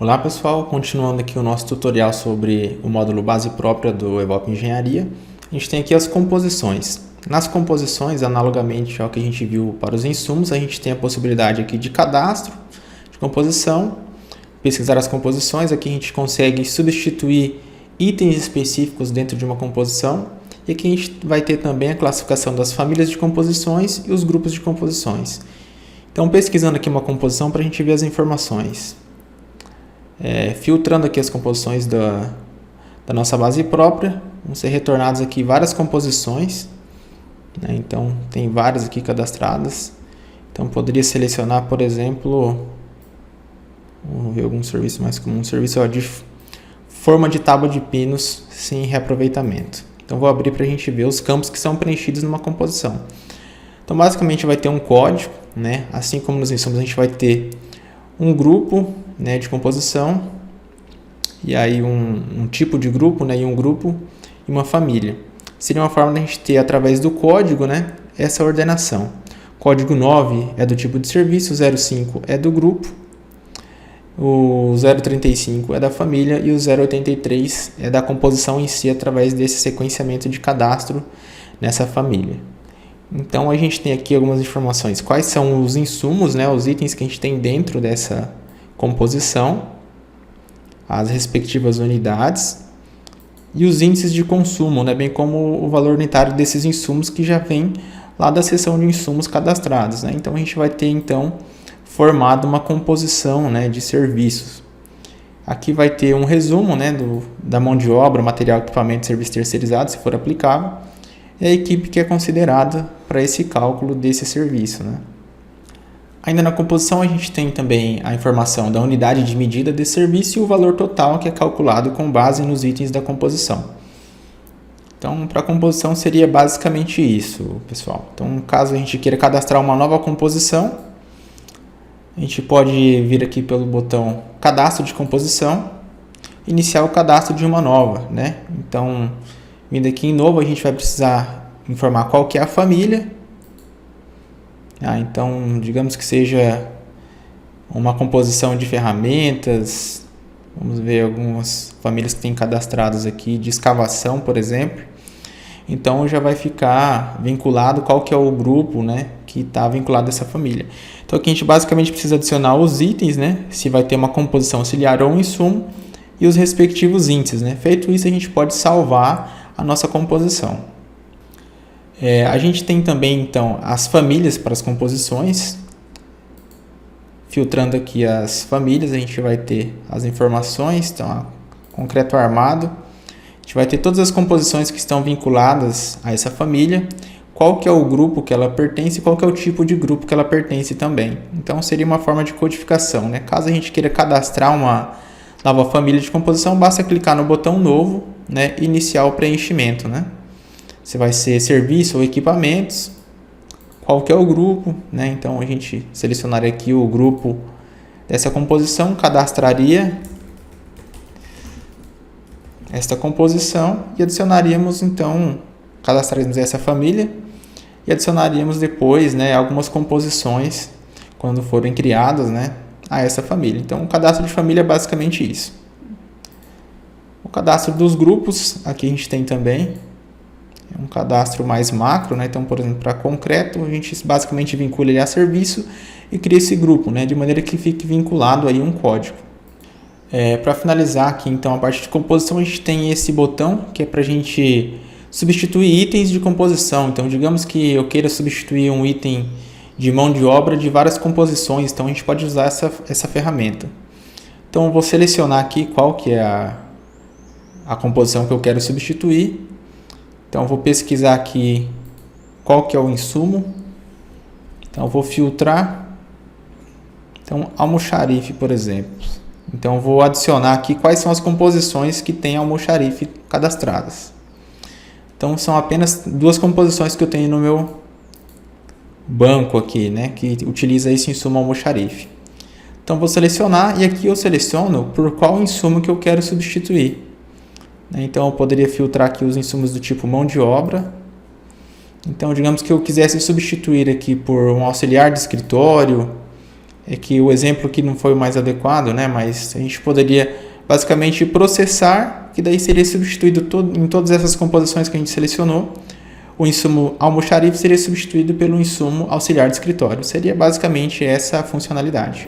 Olá pessoal, continuando aqui o nosso tutorial sobre o módulo base própria do Evop Engenharia, a gente tem aqui as composições. Nas composições, analogamente ao que a gente viu para os insumos, a gente tem a possibilidade aqui de cadastro, de composição, pesquisar as composições. Aqui a gente consegue substituir itens específicos dentro de uma composição, e aqui a gente vai ter também a classificação das famílias de composições e os grupos de composições. Então, pesquisando aqui uma composição para a gente ver as informações. Filtrando aqui as composições da nossa base própria, vão ser retornadas aqui várias composições, né? Então tem várias aqui cadastradas. Então poderia selecionar, por exemplo, vamos ver algum serviço mais comum, um serviço de forma de tábua de pinos sem reaproveitamento. Então vou abrir para a gente ver os campos que são preenchidos numa composição. Então basicamente vai ter um código, né? Assim como nos insumos a gente vai ter um grupo, né, de composição, e aí um tipo de grupo, né, e um grupo e uma família. Seria uma forma de a gente ter, através do código, né, essa ordenação. Código 9 é do tipo de serviço, o 05 é do grupo, o 035 é da família e o 083 é da composição em si, através desse sequenciamento de cadastro nessa família. Então a gente tem aqui algumas informações. Quais são os insumos, né, os itens que a gente tem dentro dessa composição, as respectivas unidades e os índices de consumo, né, bem como o valor unitário desses insumos que já vem lá da seção de insumos cadastrados, né? Então a gente vai ter formado uma composição, né, de serviços. Aqui vai ter um resumo, né, da mão de obra, material, equipamento, serviço terceirizado, se for aplicável, e a equipe que é considerada para esse cálculo desse serviço, né? Ainda na composição a gente tem também a informação da unidade de medida desse serviço e o valor total, que é calculado com base nos itens da composição. Então, para a composição seria basicamente isso, pessoal. Então, caso a gente queira cadastrar uma nova composição, a gente pode vir aqui pelo botão Cadastro de Composição, iniciar o cadastro de uma nova, né? Então, vindo aqui em novo, a gente vai precisar informar qual que é a família. Então, digamos que seja uma composição de ferramentas. Vamos ver algumas famílias que têm cadastradas aqui, de escavação, por exemplo. Então, já vai ficar vinculado qual que é o grupo, né, que está vinculado a essa família. Então, aqui a gente basicamente precisa adicionar os itens, né, se vai ter uma composição auxiliar ou um insumo, e os respectivos índices, né. Feito isso, a gente pode salvar a nossa composição. A gente tem também, então, as famílias para as composições. Filtrando aqui as famílias, a gente vai ter as informações. Então, concreto armado. A gente vai ter todas as composições que estão vinculadas a essa família. Qual que é o grupo que ela pertence e qual que é o tipo de grupo que ela pertence também. Então, seria uma forma de codificação, né? Caso a gente queira cadastrar uma nova família de composição, basta clicar no botão novo, né, e iniciar o preenchimento, né? Se vai ser serviço ou equipamentos, qual que é o grupo, né? Então a gente selecionaria aqui o grupo dessa composição, cadastraria esta composição e adicionaríamos, então, cadastraríamos essa família e adicionaríamos depois, né, algumas composições quando forem criadas, né, a essa família. Então o cadastro de família é basicamente isso. O cadastro dos grupos, aqui a gente tem também um cadastro mais macro, né? Então, por exemplo, para concreto, a gente basicamente vincula ele a serviço e cria esse grupo, né, de maneira que fique vinculado aí um código. Para finalizar aqui, então, a parte de composição, a gente tem esse botão que é para a gente substituir itens de composição. Então, digamos que eu queira substituir um item de mão de obra de várias composições, então a gente pode usar essa ferramenta. Então, eu vou selecionar aqui qual que é a composição que eu quero substituir. Então, eu vou pesquisar aqui qual que é o insumo. Então, eu vou filtrar. Então, almoxarife, por exemplo. Então, eu vou adicionar aqui quais são as composições que tem almoxarife cadastradas. Então, são apenas duas composições que eu tenho no meu banco aqui, né, que utiliza esse insumo almoxarife. Então, vou selecionar e aqui eu seleciono por qual insumo que eu quero substituir. Então, eu poderia filtrar aqui os insumos do tipo mão de obra. Então, digamos que eu quisesse substituir aqui por um auxiliar de escritório, é que o exemplo que não foi o mais adequado, né? Mas a gente poderia basicamente processar, que daí seria substituído em todas essas composições que a gente selecionou. O insumo almoxarife seria substituído pelo insumo auxiliar de escritório. Seria basicamente essa a funcionalidade.